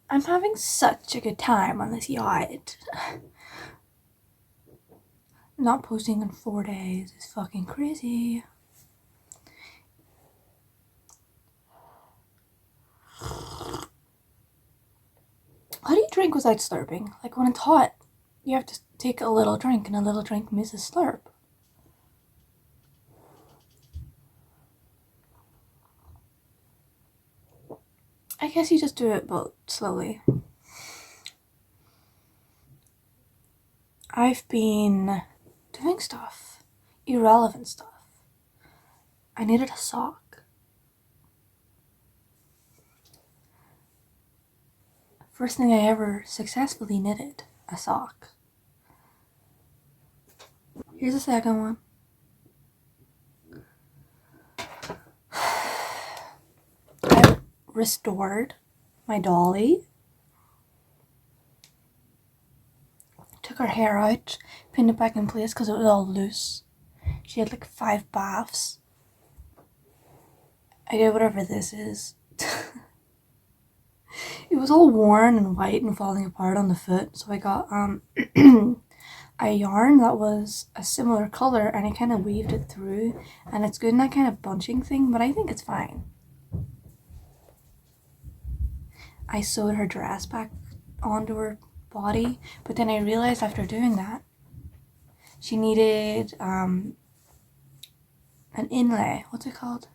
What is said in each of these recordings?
I'm having such a good time on this yacht. Not posting in 4 days is fucking crazy. How do you drink without slurping? Like when it's hot, you have to take a little drink, and a little drink misses slurp. I guess you just do it, but slowly. I've been doing stuff. Irrelevant stuff. I needed a sock. First thing I ever successfully knitted. A sock. Here's the second one. I restored my dolly. Took her hair out, pinned it back in place because it was all loose. She had like 5 baths. I did whatever this is. It was all worn and white and falling apart on the foot, so I got a yarn that was a similar color, and I kind of weaved it through, and it's good in that kind of bunching thing, but I think it's fine. I sewed her dress back onto her body, but then I realized after doing that she needed an inlay. What's it called?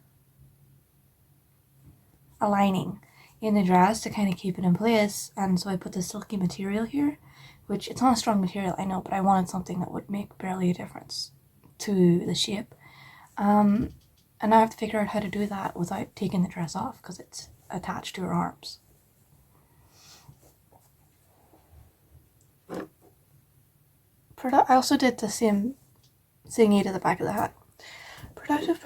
A lining in the dress to kind of keep it in place, and so I put this silky material here, which it's not a strong material, I know, but I wanted something that would make barely a difference to the shape. And I have to figure out how to do that without taking the dress off because it's attached to her arms. I also did the same thingy to the back of the hat. Productive.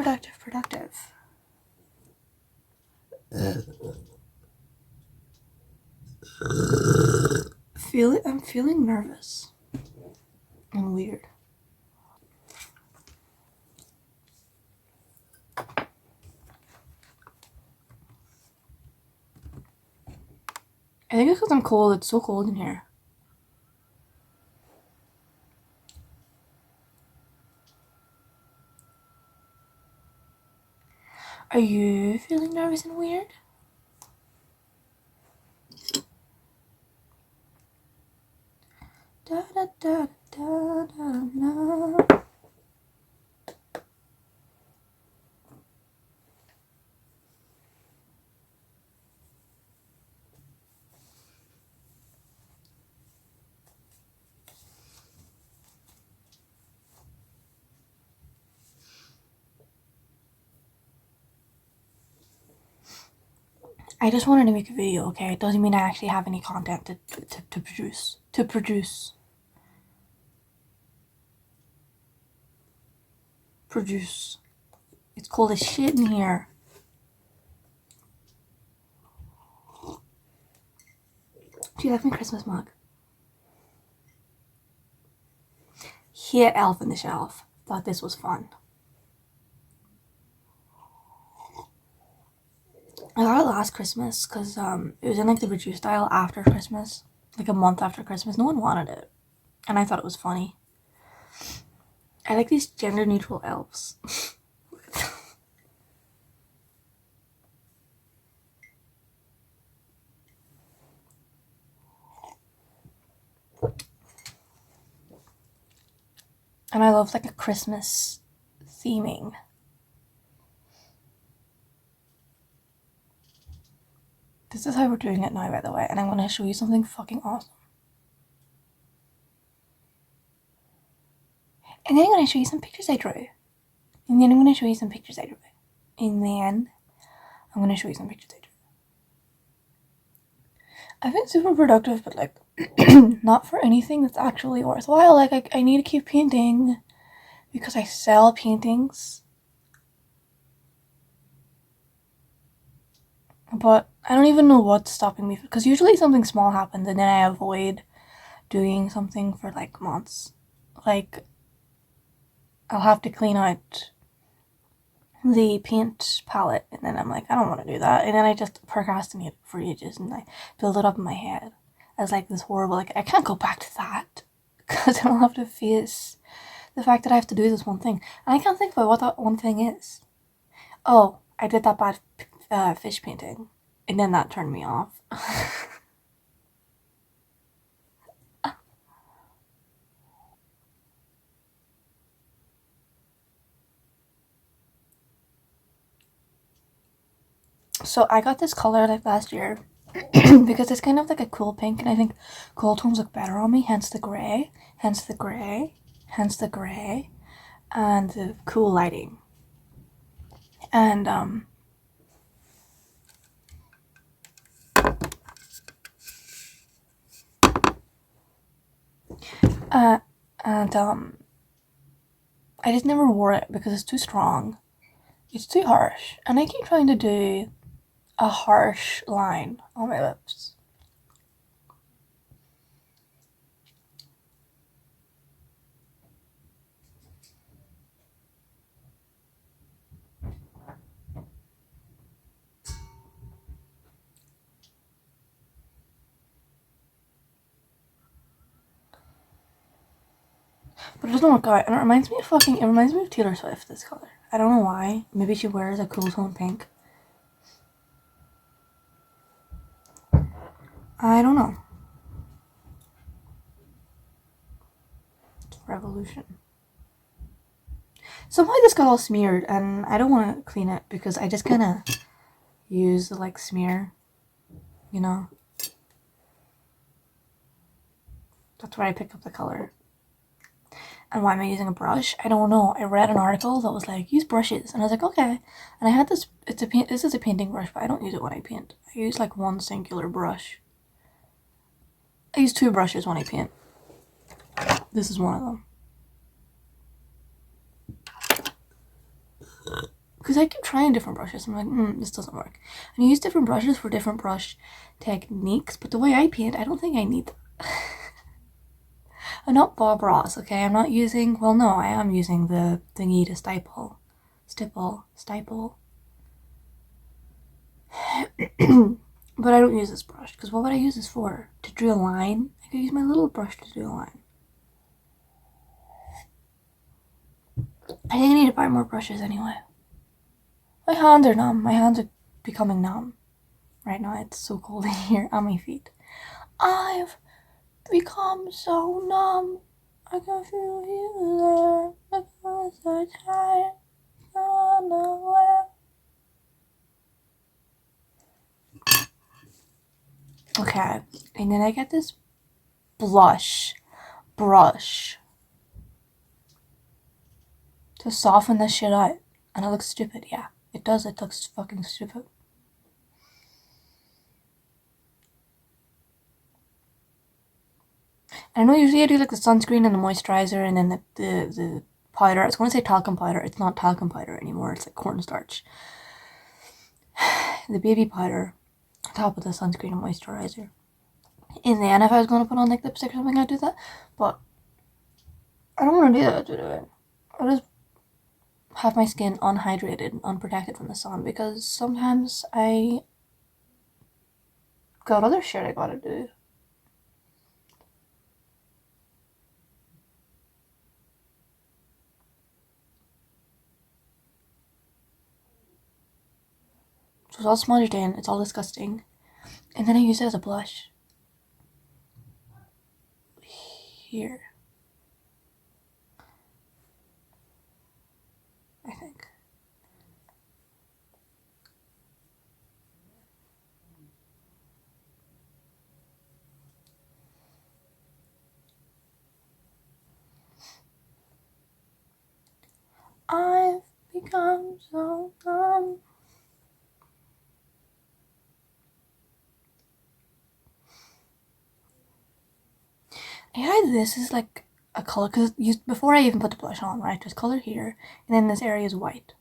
I'm feeling nervous and weird. I think it's because I'm cold. It's so cold in here. Are you feeling nervous and weird? Da da da da da da. I just wanted to make a video, okay? It doesn't mean I actually have any content to produce. Produce. It's cold as shit in here. She left me Christmas mug. Hit Elf in the Shelf. Thought this was fun. I got it last Christmas because it was in like the reduced style after Christmas, like a month after Christmas. No one wanted it, and I thought it was funny. I like these gender neutral elves. And I love like a Christmas theming. This is how we're doing it now, by the way, and I'm going to show you something fucking awesome. And then I'm going to show you some pictures I drew. And then I'm going to show you some pictures I drew. And then I'm going to show you some pictures I drew. I've been super productive, but like, not for anything that's actually worthwhile. Like, I need to keep painting because I sell paintings. But I don't even know what's stopping me, because usually something small happens and then I avoid doing something for like months. Like, I'll have to clean out the paint palette, and then I'm like, I don't want to do that, and then I just procrastinate for ages, and I build it up in my head as like this horrible, like I can't go back to that because I will have to face the fact that I have to do this one thing, and I can't think about what that one thing is. Oh, I did that bad fish painting, and then that turned me off. So I got this color like last year because it's kind of like a cool pink, and I think cool tones look better on me, hence the grey, hence the grey, hence the grey, and the cool lighting. And uh, and I just never wore it because it's too strong. It's too harsh, and I keep trying to do a harsh line on my lips. But it doesn't work out, and it reminds me of Taylor Swift, this color. I don't know why. Maybe she wears a cool tone pink. I don't know. Revolution. Somehow this got all smeared, and I don't want to clean it because I just kind of use the like smear, you know. That's where I pick up the color. And why am I using a brush? I don't know. I read an article that was like, use brushes, and I was like, okay. And I had this. This is a painting brush, but I don't use it when I paint. I use like one singular brush. I use 2 brushes when I paint. This is one of them. Because I keep trying different brushes. I'm like, this doesn't work. And I use different brushes for different brush techniques, but the way I paint, I don't think I need them. I'm not Bob Ross, okay? I'm not using, well, no, I am using the thingy to stipple. But I don't use this brush, because what would I use this for? To draw a line? I could use my little brush to do a line. I think I need to buy more brushes anyway. My hands are numb. My hands are becoming numb. Right now, it's so cold in here on my feet. I've become so numb. I can feel you there. Because I tried. Nowhere. Okay, and then I get this brush to soften this shit out, and it looks stupid. Yeah, it does. It looks fucking stupid. I know usually I do like the sunscreen and the moisturizer, and then the powder. I was going to say talcum powder. It's not talcum powder anymore. It's like cornstarch. The baby powder on top of the sunscreen and moisturizer. And then if I was going to put on like lipstick or something, I'd do that. But I don't want to do that. I just have my skin unhydrated, unprotected from the sun, because sometimes I got other shit I gotta do. So it's all smudged in, it's all disgusting. And then I use it as a blush. Here. I think. I've become so numb. Yeah, this is like a color, because before I even put the blush on, right, there's color here, and then this area is white.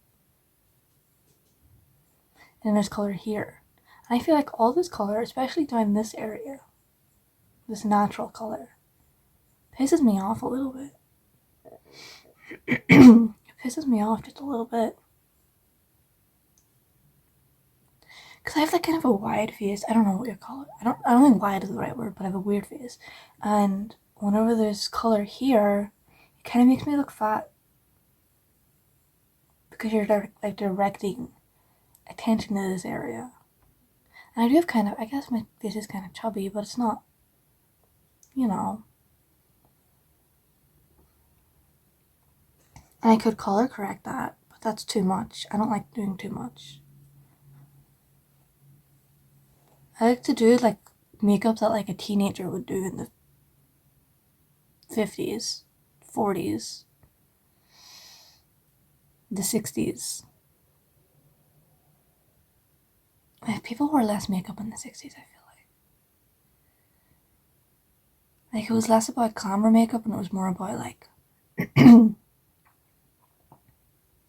And then there's color here. And I feel like all this color, especially down this area, this natural color, pisses me off a little bit. It pisses me off just a little bit. because I have like kind of a wide face. I don't know what you call it. I don't think wide is the right word, but I have a weird face. And whenever there's color here, it kind of makes me look fat because you're directing attention to this area. And I do have kind of, I guess my face is kind of chubby, but it's not, you know. And I could color correct that, but that's too much. I don't like doing too much. I like to do like makeup that like a teenager would do in the 50s, 40s, the 60s. If people wore less makeup in the 60s, I feel like it was less about glamour makeup and it was more about like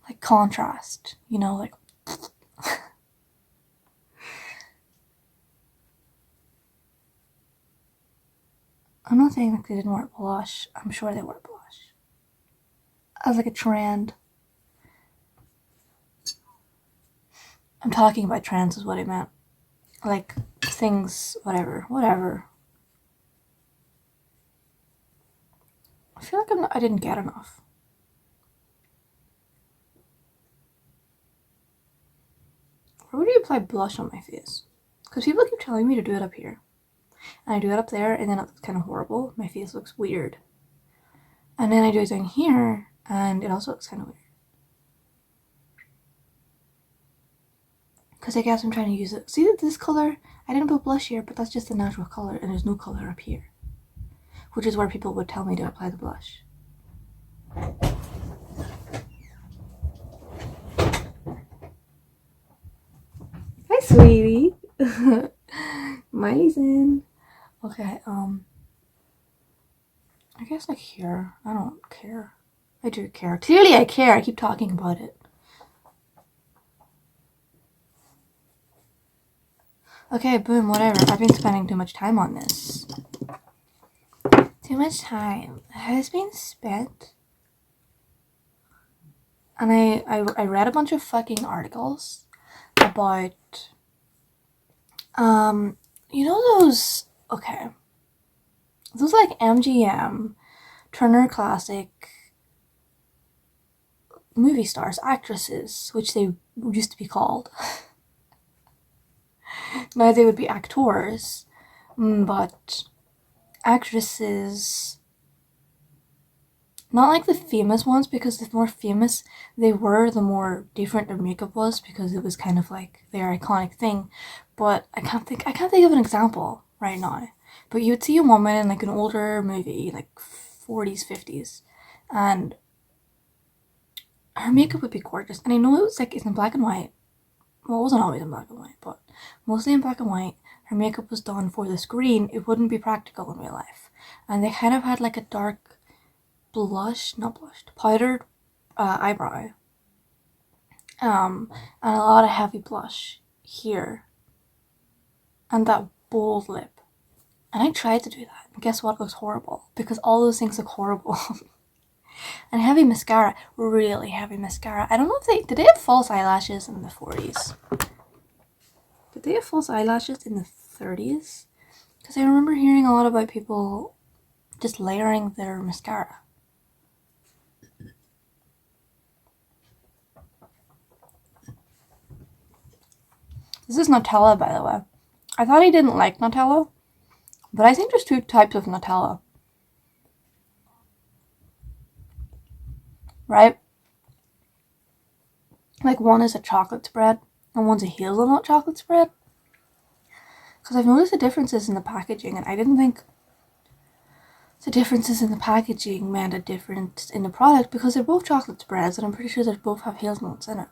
like contrast, you know, like I'm not saying that they didn't wear blush. I'm sure they wore blush as like a trend. I'm talking about trends is what I meant. Like things, whatever. I feel like I didn't get enough. Where would you apply blush on my face? Because people keep telling me to do it up here. And I do it up there and then it's kind of horrible. My face looks weird. And then I do it down here and it also looks kind of weird. Because I guess I'm trying to use it. See this color? I didn't put blush here, but that's just the natural color and there's no color up here. Which is where people would tell me to apply the blush. Hi, sweetie. Miley's in. Okay, I guess like here. I don't care. I do care. Clearly I care. I keep talking about it. Okay, boom, whatever. I've been spending too much time on this. Too much time has been spent. And I read a bunch of fucking articles about, you know those, okay, those like MGM, Turner Classic movie stars, actresses, which they used to be called. Now they would be actors, but actresses, not like the famous ones, because the more famous they were, the more different their makeup was, because it was kind of like their iconic thing. But I can't think of an example right now. But you would see a woman in like an older movie, like 40s, 50s, and her makeup would be gorgeous. And I know it's in black and white. Well, it wasn't always in black and white, but mostly in black and white. Her makeup was done for the screen. It wouldn't be practical in real life. And they kind of had like a dark powdered eyebrow. And a lot of heavy blush here. And that bold lip. And I tried to do that. And guess what? It looks horrible. Because all those things look horrible. And heavy mascara. Really heavy mascara. I don't know if did they have false eyelashes in the 40s? Did they have false eyelashes in the 30s? Because I remember hearing a lot about people just layering their mascara. This is Nutella, by the way. I thought I didn't like Nutella, but I think there's two types of Nutella. Right? Like one is a chocolate spread and one's a hazelnut chocolate spread. Because I've noticed the differences in the packaging, and I didn't think the differences in the packaging meant a difference in the product, because they're both chocolate spreads and I'm pretty sure they both have hazelnuts in it.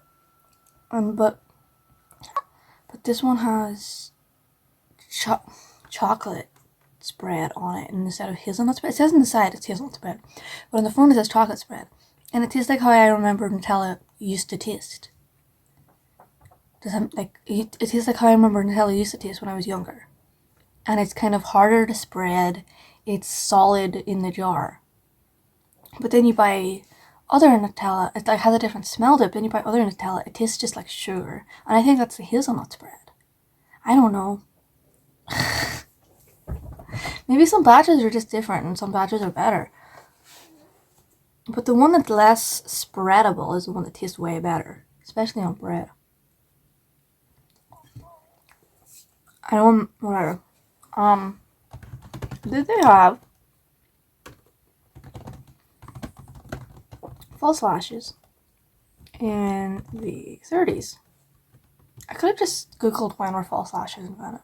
But this one has chocolate spread on it instead of hazelnut spread. It says on the side it's hazelnut spread, but on the front it says chocolate spread. And it tastes like how I remember Nutella used to taste. It tastes like how I remember Nutella used to taste when I was younger. And it's kind of harder to spread. It's solid in the jar. But then you buy other Nutella, it has a different smell to it, but then you buy other Nutella, it tastes just like sugar. And I think that's the hazelnut spread. I don't know. Maybe some batches are just different and some batches are better. But the one that's less spreadable is the one that tastes way better, especially on bread. I don't, whatever. Did they have false lashes in the 30s? I could have just googled when were false lashes invented.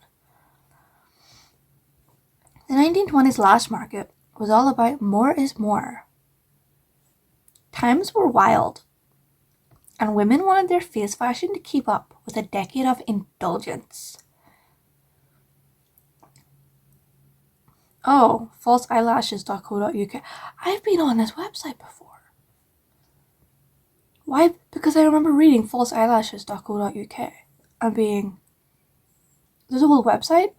The 1920s lash market was all about more is more. Times were wild, and women wanted their face fashion to keep up with a decade of indulgence. Oh, falseeyelashes.co.uk. I've been on this website before. Why? Because I remember reading falseeyelashes.co.uk and being, there's a whole website?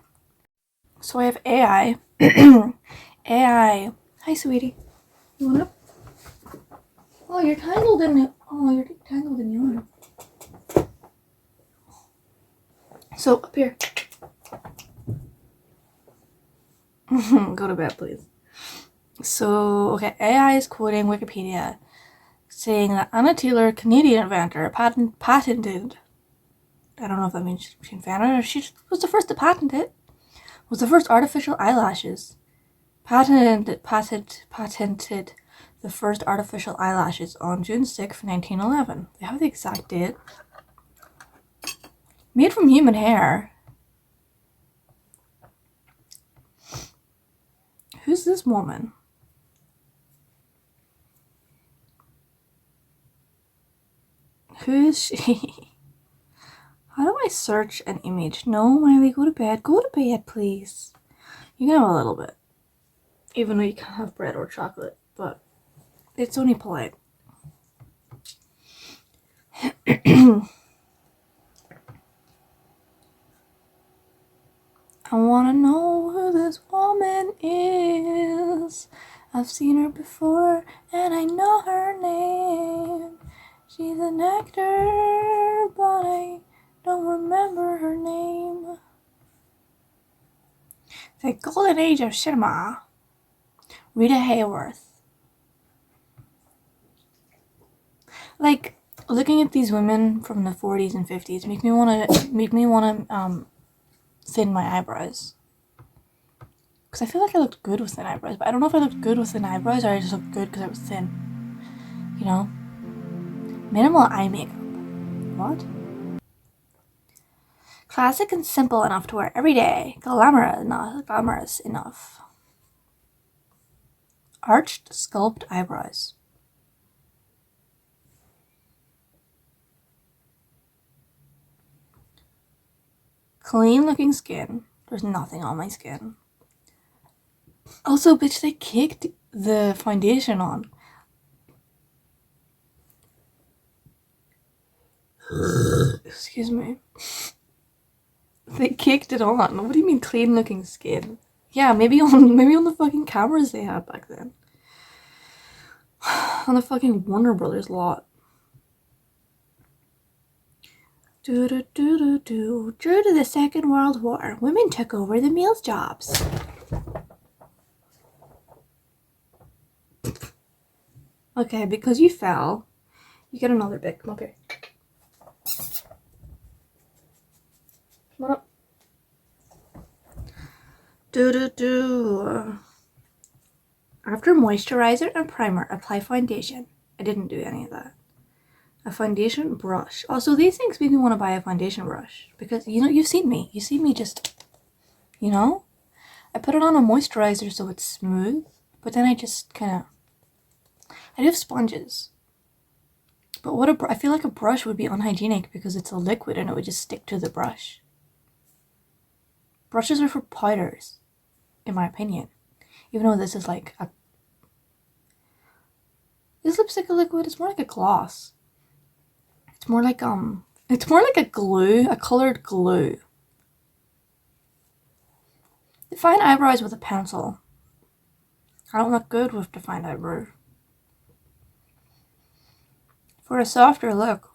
So I have AI. AI. Hi, sweetie. You want up? Oh, you're tangled in it. Oh, you're tangled in yarn. So, up here. Go to bed, please. So, okay, AI is quoting Wikipedia, saying that Anna Taylor, Canadian inventor, patented, I don't know if that means she invented it or she was the first to patent it, was the first artificial eyelashes. Patented the first artificial eyelashes on June 6, 1911. They have the exact date. Made from human hair. Who's this woman? Who is she? How do I search an image? No, Miley, go to bed. Go to bed, please. You can have a little bit. Even though you can't have bread or chocolate, but it's only polite. I wanna know who this woman is. I've seen her before and I know her name. She's an actor, but I don't remember her name. The golden age of cinema. Rita Hayworth. Like, looking at these women from the 40s and 50s make me wanna thin my eyebrows. Because I feel like I looked good with thin eyebrows, but I don't know if I looked good with thin eyebrows or I just looked good because I was thin. You know? Minimal eye makeup. What? Classic and simple enough to wear every day. Glamorous enough. Arched, sculpted eyebrows. Clean looking skin. There's nothing on my skin. Also, bitch, they kicked the foundation on. Excuse me. They kicked it on. What do you mean clean looking skin? Yeah, maybe on the fucking cameras they had back then. On the fucking Warner Brothers lot. Due to the Second World War, women took over the males' jobs. Okay, because you fell, you get another bit. Come up here. Come on up. After moisturizer and primer, apply foundation. I didn't do any of that. A foundation brush. Also, these things make me want to buy a foundation brush because, you know, you've seen me. You see me just, you know? I put it on a moisturizer so it's smooth, but then I just kind of, I do have sponges. But I feel like a brush would be unhygienic because it's a liquid and it would just stick to the brush. Brushes are for powders, in my opinion. Even though this is like this lipstick a liquid, it's more like a gloss. It's more like a glue, a colored glue. Define eyebrows with a pencil. I don't look good with defined eyebrows. For a softer look,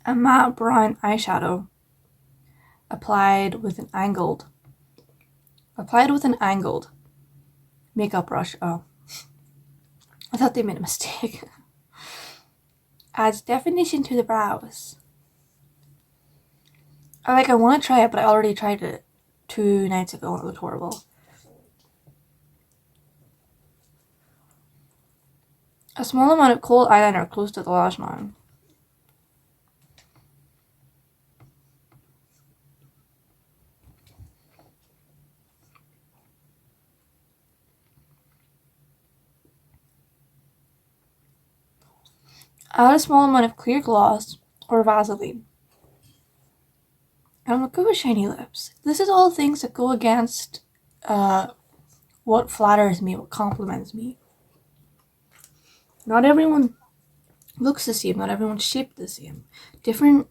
a matte brown eyeshadow. applied with an angled makeup brush. Oh, I thought they made a mistake. Adds definition to the brows. I want to try it, but I already tried it 2 nights ago and it looked horrible. A small amount of cold eyeliner close to the lash line. Add a small amount of clear gloss or Vaseline. And I'm gonna go with shiny lips. This is all things that go against what flatters me, what compliments me. Not everyone looks the same, not everyone's shaped the same. Different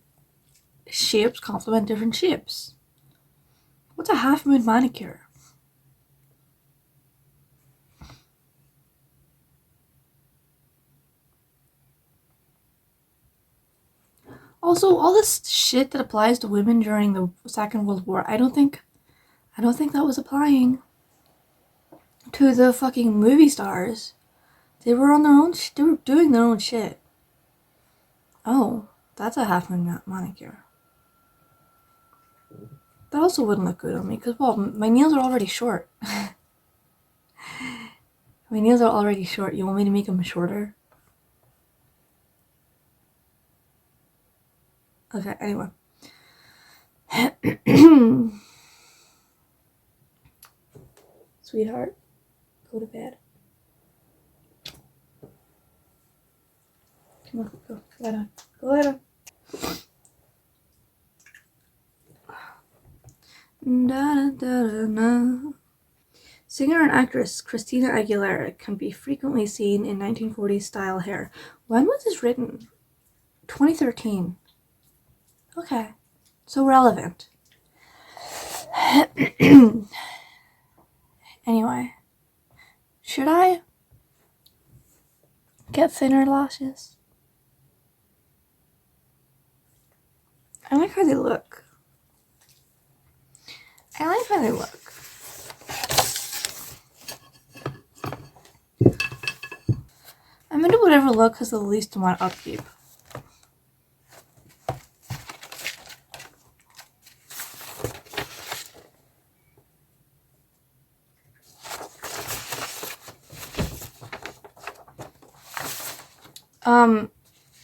shapes complement different shapes. What's a half moon manicure? Also, all this shit that applies to women during the Second World War, I don't think that was applying to the fucking movie stars. They were on their own. They were doing their own shit. Oh, that's a half moon manicure. That also wouldn't look good on me because, well, my nails are already short. My nails are already short. You want me to make them shorter? Okay, anyway. Sweetheart, go to bed. Come on, go lie down. Go lie down. Da, da, da, da. Singer and actress Christina Aguilera can be frequently seen in 1940s style hair. When was this written? 2013. Okay, so relevant. Anyway, should I get thinner lashes? I like how they look. I'm into whatever look has the least amount of upkeep.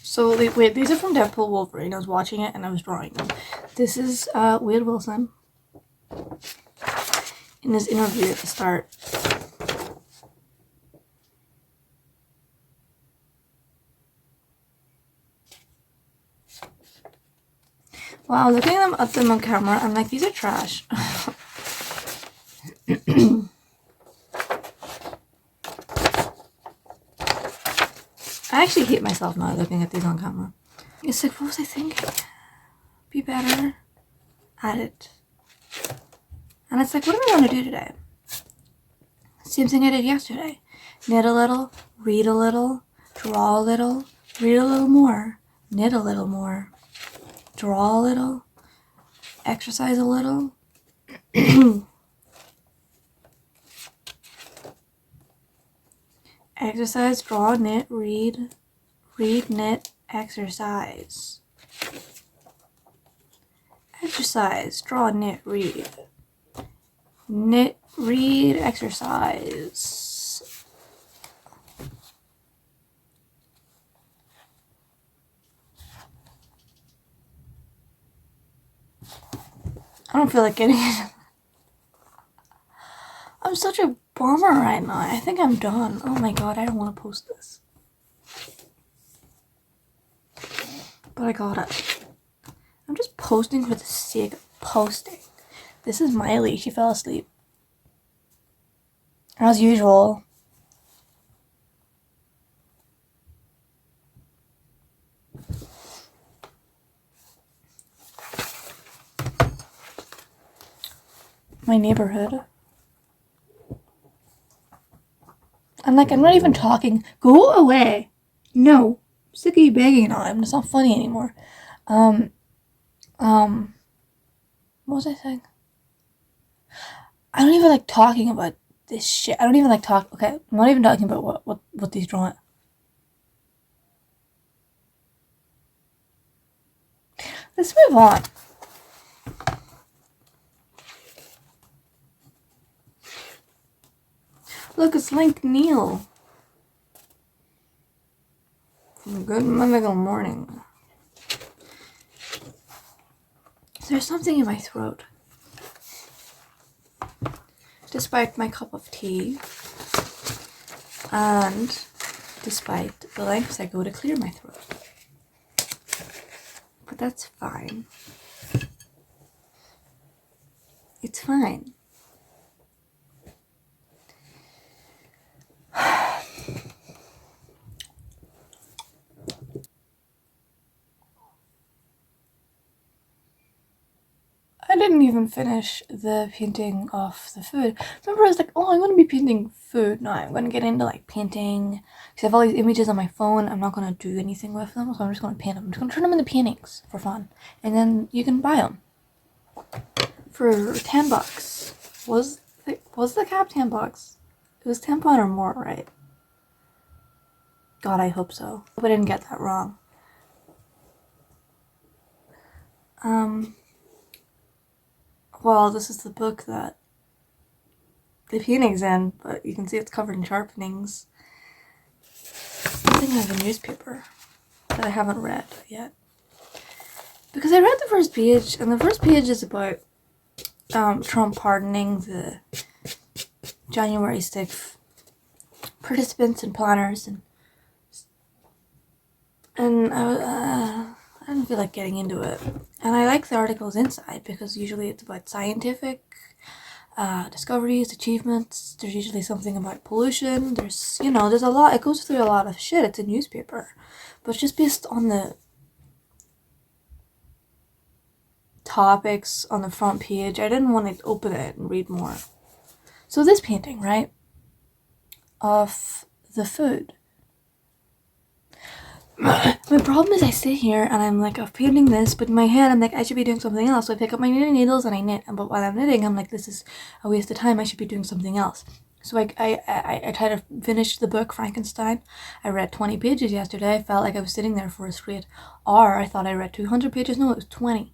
So wait, these are from Deadpool Wolverine. I was watching it and I was drawing them. This is Wade Wilson in his interview at the start. Wow, looking at them on camera, I'm like, these are trash. I actually hate myself now looking at these on camera. It's like, what was I thinking? Be better at it. And it's like, what am I going to do today? Same thing I did yesterday. Knit a little, read a little, draw a little, read a little more, knit a little more, draw a little, exercise a little. Exercise, draw, knit, read, knit, exercise. Exercise, draw, knit, read. Knit, read, exercise. I don't feel like getting it. I'm such a bummer right now. I think I'm done. Oh my god, I don't want to post this. But I gotta. I'm just posting for the sake of posting. This is Miley. She fell asleep. As usual. My neighborhood. I'm like, I'm not even talking. Go away. No. I'm sick of you begging on him. It's not funny anymore. What was I saying? I don't even like talking about this shit. I don't even like talk. Okay, I'm not even talking about what these drawing. Let's move on. Look, it's Link Neil. Good mythical morning. There's something in my throat. Despite my cup of tea. And despite the lengths I go to clear my throat. But that's fine. It's fine. I didn't even finish the painting of the food. Remember, I was like, oh, I'm going to be painting food. No, I'm going to get into like painting. Because I have all these images on my phone. I'm not going to do anything with them. So I'm just going to paint them. I'm just going to turn them into paintings for fun. And then you can buy them. For $10. Was the cap $10? It was £10 or more, right? God, I hope so. Hope I didn't get that wrong. Well, this is the book that the painting's in, but you can see it's covered in sharpenings. I think I have a newspaper that I haven't read yet. Because I read the first page, and the first page is about Trump pardoning the January 6th participants and planners, and I didn't feel like getting into it. And I like the articles inside because usually it's about scientific discoveries, achievements. There's usually something about pollution. There's a lot. It goes through a lot of shit. It's a newspaper, but just based on the topics on the front page, I didn't want to open it and read more. So this painting, right, of the food. My problem is I sit here and I'm like, I'm painting this, but in my head I'm like, I should be doing something else. So I pick up my knitting needles and I knit. But while I'm knitting, I'm like, this is a waste of time. I should be doing something else. So I try to finish the book, Frankenstein. I read 20 pages yesterday. I felt like I was sitting there for a straight hour. I thought I read 200 pages. No, it was 20.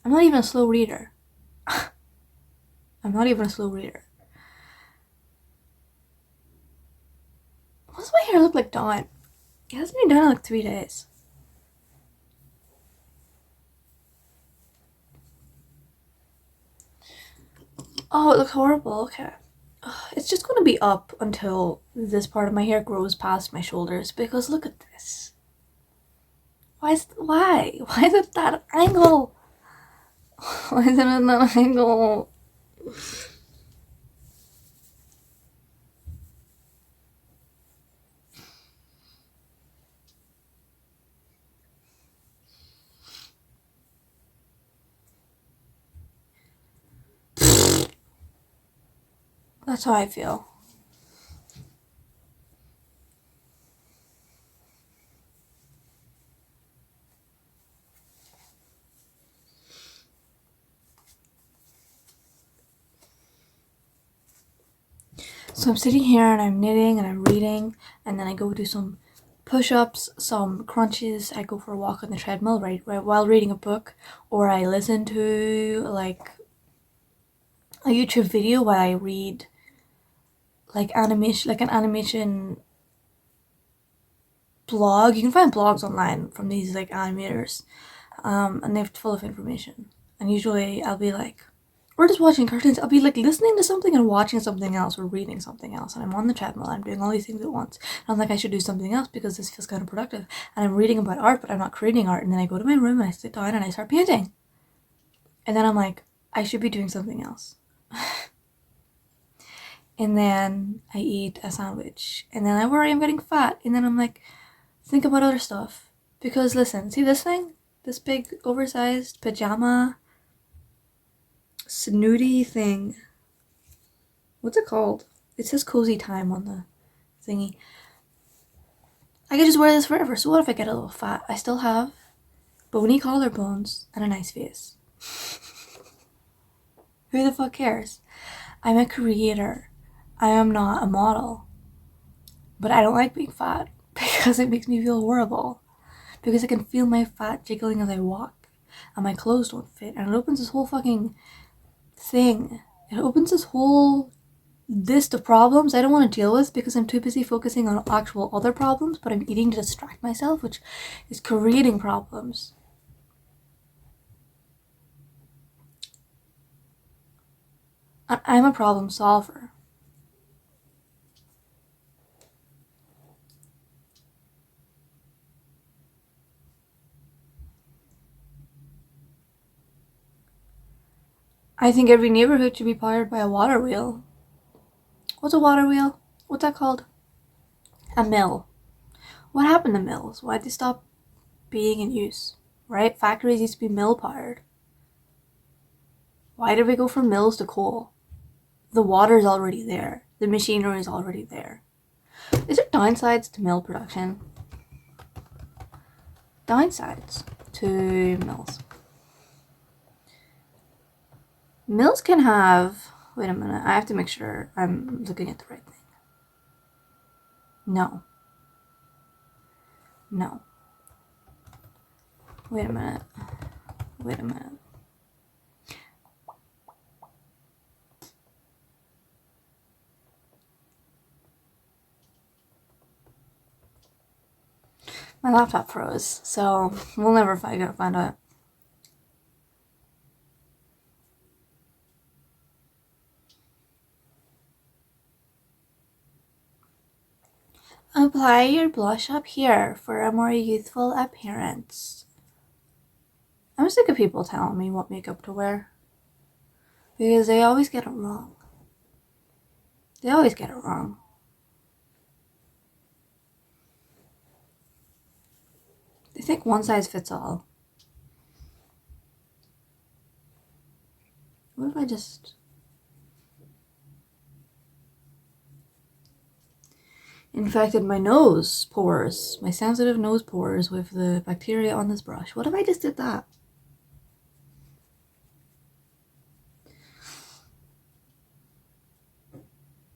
I'm not even a slow reader. I'm not even a slow reader. Why does my hair look like dawn? It hasn't been done in like 3 days. Oh, it looks horrible. Okay. It's just going to be up until this part of my hair grows past my shoulders because look at this. Why is it that angle? Why is it at that angle? That's how I feel. So I'm sitting here and I'm knitting and I'm reading, and then I go do some push-ups, some crunches. I go for a walk on the treadmill right while reading a book, or I listen to like a YouTube video while I read like an animation blog. You can find blogs online from these like animators, and they're full of information. And usually I'll be like, or just watching cartoons. I'll be like listening to something and watching something else or reading something else. And I'm on the treadmill. I'm doing all these things at once. And I'm like, I should do something else because this feels kind of productive. And I'm reading about art, but I'm not creating art. And then I go to my room and I sit down and I start painting. And then I'm like, I should be doing something else. And then I eat a sandwich. And then I worry I'm getting fat. And then I'm like, think about other stuff. Because listen, see this thing? This big oversized pajama snooty thing. What's it called? It says cozy time on the thingy. I could just wear this forever. So what if I get a little fat? I still have bony collarbones and a nice face. Who the fuck cares? I'm a creator. I am not a model. But I don't like being fat because it makes me feel horrible. Because I can feel my fat jiggling as I walk and my clothes don't fit. And it opens this whole fucking thing. It opens this whole list of problems I don't want to deal with because I'm too busy focusing on actual other problems, but I'm eating to distract myself, which is creating problems. I'm a problem solver. I think every neighborhood should be powered by a water wheel. What's a water wheel? What's that called? A mill. What happened to mills? Why'd they stop being in use? Right? Factories used to be mill powered. Why did we go from mills to coal? The water's already there. The machinery is already there. Is there downsides to mill production? Downsides to mills. Mills can have... Wait a minute. I have to make sure I'm looking at the right thing. No. No. Wait a minute. Wait a minute. My laptop froze, so we'll never find out. Apply your blush up here for a more youthful appearance. I'm sick of people telling me what makeup to wear. Because they always get it wrong. They always get it wrong. They think one size fits all. What if I just... infected my nose pores, my sensitive nose pores with the bacteria on this brush? What if I just did that?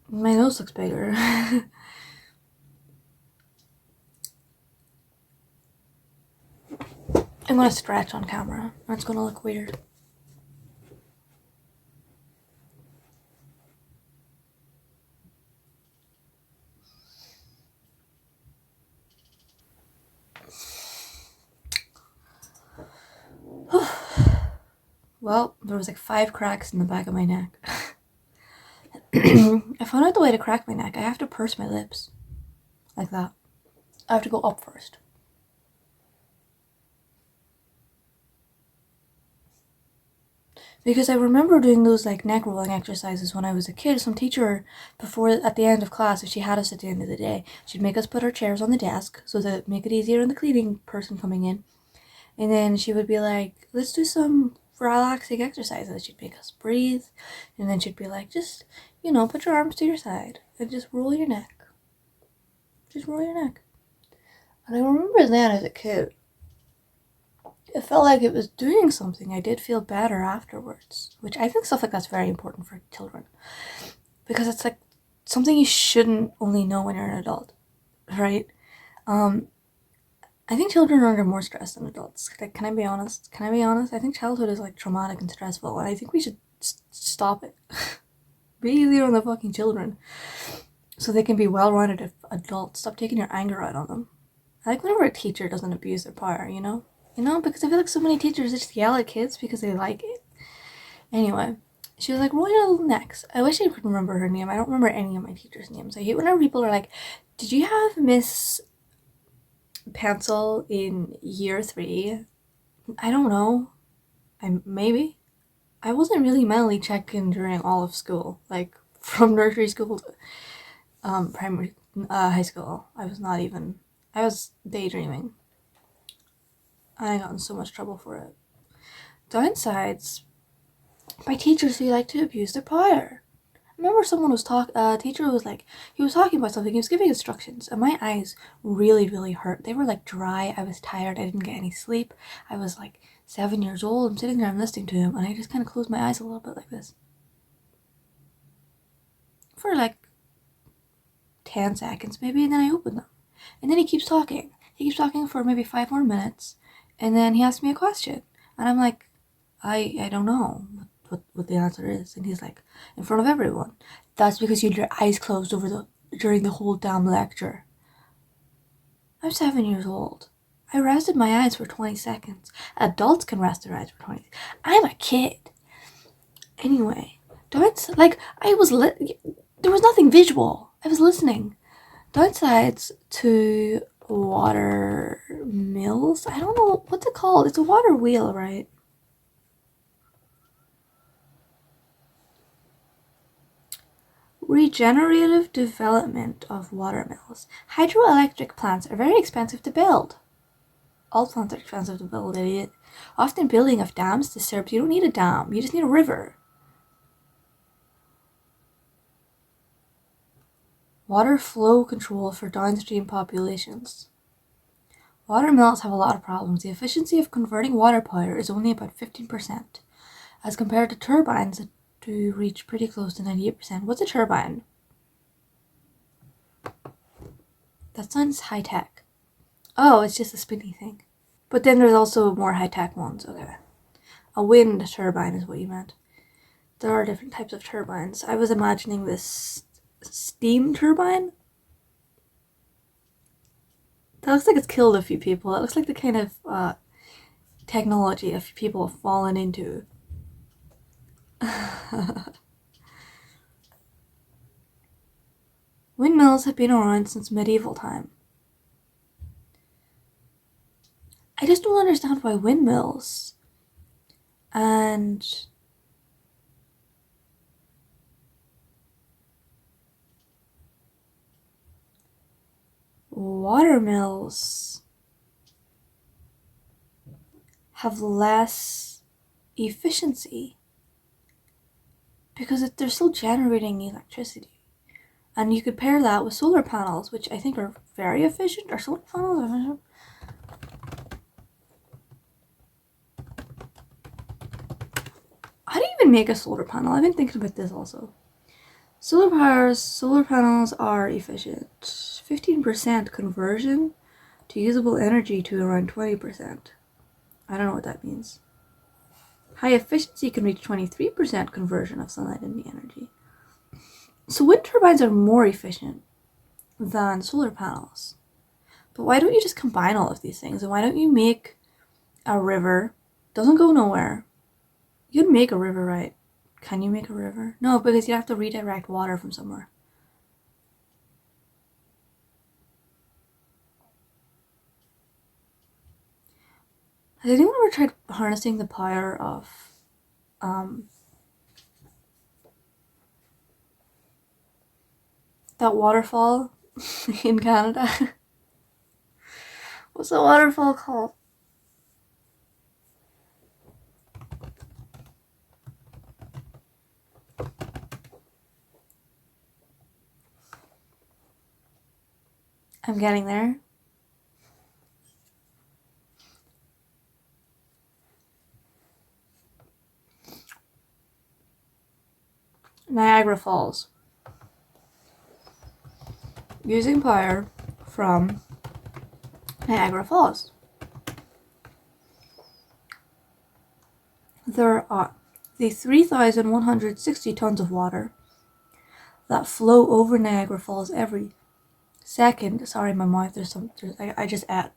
My nose looks bigger. I'm gonna stretch on camera. That's gonna look weird. Well, there was like 5 cracks in the back of my neck. I found out the way to crack my neck. I have to purse my lips. Like that. I have to go up first. Because I remember doing those like neck rolling exercises when I was a kid. Some teacher, before at the end of class, if she had us at the end of the day, she'd make us put our chairs on the desk so that make it easier on the cleaning person coming in. And then she would be like, let's do some relaxing exercises. She'd make us breathe. And then she'd be like, just, put your arms to your side and just roll your neck. Just roll your neck. And I remember then as a kid, it felt like it was doing something. I did feel better afterwards, which I think stuff like that's very important for children. Because it's like something you shouldn't only know when you're an adult, right? I think children are under more stress than adults. Like, can I be honest? I think childhood is like traumatic and stressful, and I think we should stop it. Be easier on the fucking children, so they can be well-rounded adults. Stop taking your anger out on them. I like whenever a teacher doesn't abuse their power, because I feel like so many teachers just yell at kids because they like it. Anyway, she was like, roll your little necks. I wish I could remember her name. I don't remember any of my teachers' names. I hate whenever people are like, did you have Miss Pencil in year 3? I don't know. Maybe. I wasn't really mentally checking during all of school. Like, from nursery school to high school. I was daydreaming. I got in so much trouble for it. Downsides, my teachers who like to abuse their power. I remember someone was teacher was like, he was talking about something, he was giving instructions, and my eyes really, really hurt. They were like dry, I was tired, I didn't get any sleep. I was like 7 years old, I'm sitting there, I'm listening to him, and I just kind of closed my eyes a little bit like this. for like 10 seconds maybe, and then I open them. And then he keeps talking. He keeps talking for maybe 5 more minutes, and then he asks me a question. And I'm like, I don't know what the answer is. And he's like, in front of everyone. That's because you had your eyes closed during the whole damn lecture. I'm 7 years old. I rested my eyes for 20 seconds. Adults can rest their eyes for 20 seconds. I'm a kid. Anyway, there was nothing visual. I was listening. Downsides to water mills. I don't know what's it called. It's a water wheel, right? Regenerative development of water mills. Hydroelectric plants are very expensive to build. All plants are expensive to build, idiot. Often building of dams disturbs. You don't need a dam. You just need a river. Water flow control for downstream populations. Water mills have a lot of problems. The efficiency of converting water power is only about 15%, as compared to turbines that do reach pretty close to 98%. What's a turbine? That sounds high-tech. Oh, it's just a spinny thing. But then there's also more high-tech ones. Okay. A wind turbine is what you meant. There are different types of turbines. I was imagining this steam turbine. That looks like it's killed a few people. That looks like the kind of technology a few people have fallen into. Windmills have been around since medieval time. I just don't understand why windmills and water mills have less efficiency, because they're still generating electricity. And you could pair that with solar panels, which I think are very efficient. Are solar panels efficient? How do you even make a solar panel? I've been thinking about this also. Solar panels are efficient. 15% conversion to usable energy to around 20%. I don't know what that means. High efficiency can reach 23% conversion of sunlight into energy. So wind turbines are more efficient than solar panels. But why don't you just combine all of these things? And why don't you make a river? Doesn't go nowhere. You'd make a river, right? Can you make a river? No, because you have to redirect water from somewhere. Has anyone ever tried harnessing the power of that waterfall in Canada? What's the waterfall called? I'm getting there. Niagara Falls. Using power from Niagara Falls. There are the 3,160 tons of water that flow over Niagara Falls every second. Sorry, my mouth. I just ate.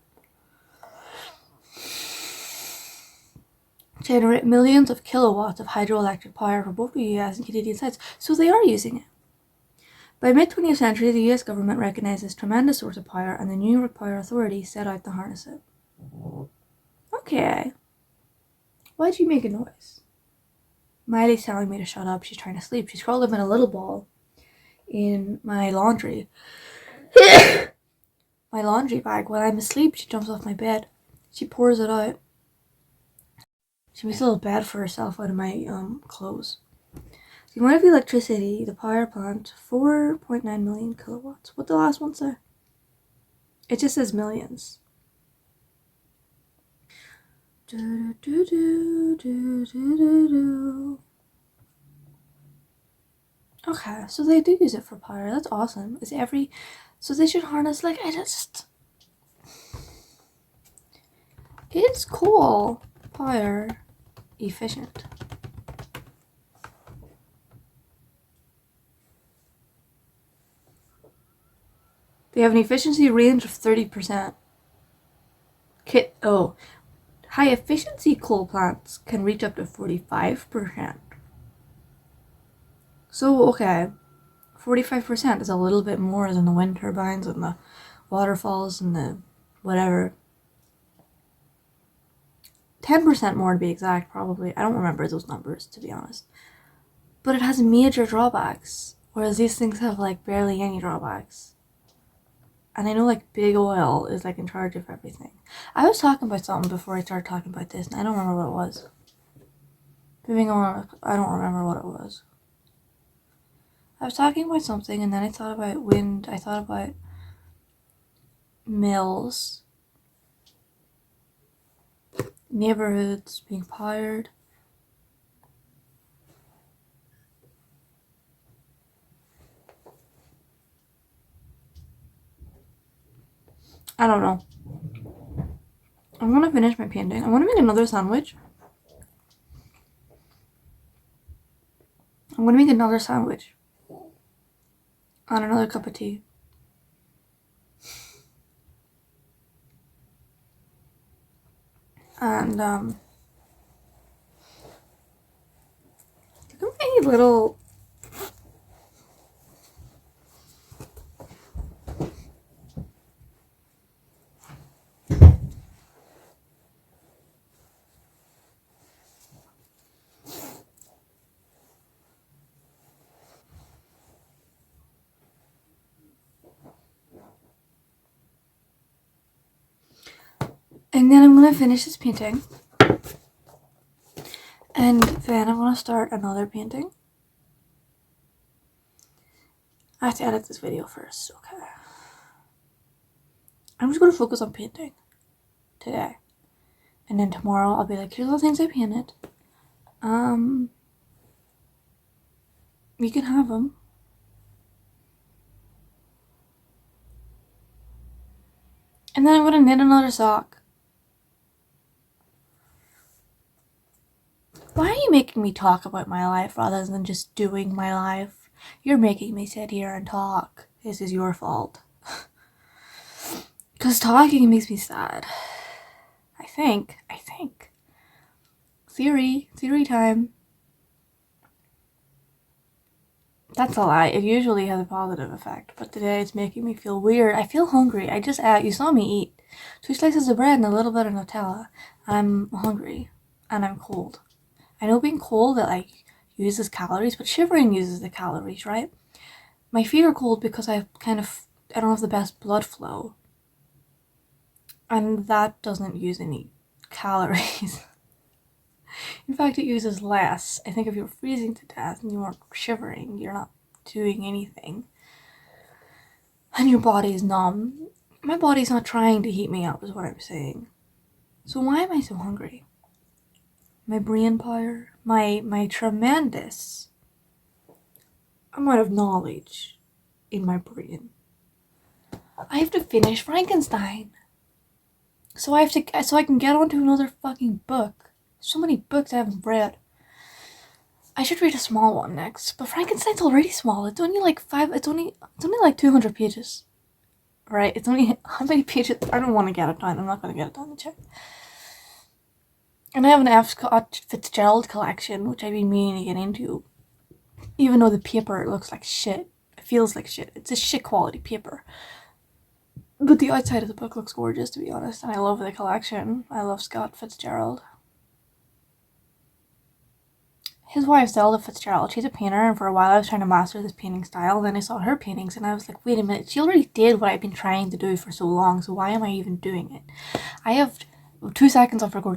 Generate millions of kilowatts of hydroelectric power for both the US and Canadian sites. So they are using it. By mid-20th century, the US government recognized this tremendous source of power, and the New York Power Authority set out to harness it. Okay. Why'd you make a noise? Miley's telling me to shut up. She's trying to sleep. She's curled up in a little ball in my laundry. My laundry bag. While I'm asleep, she jumps off my bed. She pours it out. She makes a little bed for herself out of my clothes. The amount of electricity, the power plant, 4.9 million kilowatts. What the last one say? It just says millions. Okay, so they do use it for power. That's awesome. So they should harness, like, it's cool. Power efficient. They have an efficiency range of 30%. High efficiency coal plants can reach up to 45%. So, okay, 45% is a little bit more than the wind turbines and the waterfalls and the whatever. 10% more to be exact, probably. I don't remember those numbers, to be honest. But it has major drawbacks, whereas these things have, like, barely any drawbacks. And I know, like, big oil is, like, in charge of everything. I was talking about something before I started talking about this, and I don't remember what it was. Moving on, I don't remember what it was. I was talking about something, and then I thought about wind. I thought about mills, neighborhoods being powered. I don't know. I'm gonna finish my painting. I want to make another sandwich. I'm gonna make another sandwich on another cup of tea. And look at my little and then I'm gonna finish this painting. And then I'm gonna start another painting. I have to edit this video first, okay. I'm just gonna focus on painting today. And then tomorrow I'll be like, here's all the things I painted. You can have them. And then I'm gonna knit another sock. Why are you making me talk about my life rather than just doing my life? You're making me sit here and talk. This is your fault. Because talking makes me sad. I think. Theory time. That's a lie. It usually has a positive effect, but today it's making me feel weird. I feel hungry. I just ate. You saw me eat 2 slices of bread and a little bit of Nutella. I'm hungry and I'm cold. I know being cold, it like uses calories, but shivering uses the calories, right? My feet are cold because I don't have the best blood flow, and that doesn't use any calories. In fact, it uses less. I think if you're freezing to death and you aren't shivering, you're not doing anything, and your body is numb. My body's not trying to heat me up, is what I'm saying. So why am I so hungry? My brain power, my tremendous amount of knowledge in my brain. I have to finish Frankenstein. So I can get onto another fucking book. So many books I haven't read. I should read a small one next, but Frankenstein's already small. It's only like 200 pages. Right? It's only, how many pages? I don't want to get it done. I'm not going to get it done. Check. And I have an F. Scott Fitzgerald collection, which I've been meaning to get into. Even though the paper looks like shit. It feels like shit. It's a shit quality paper. But the outside of the book looks gorgeous, to be honest. And I love the collection. I love Scott Fitzgerald. His wife, Zelda Fitzgerald, she's a painter, and for a while I was trying to master this painting style. Then I saw her paintings, and I was like, wait a minute, she already did what I've been trying to do for so long, so why am I even doing it? I have 2 seconds of recording.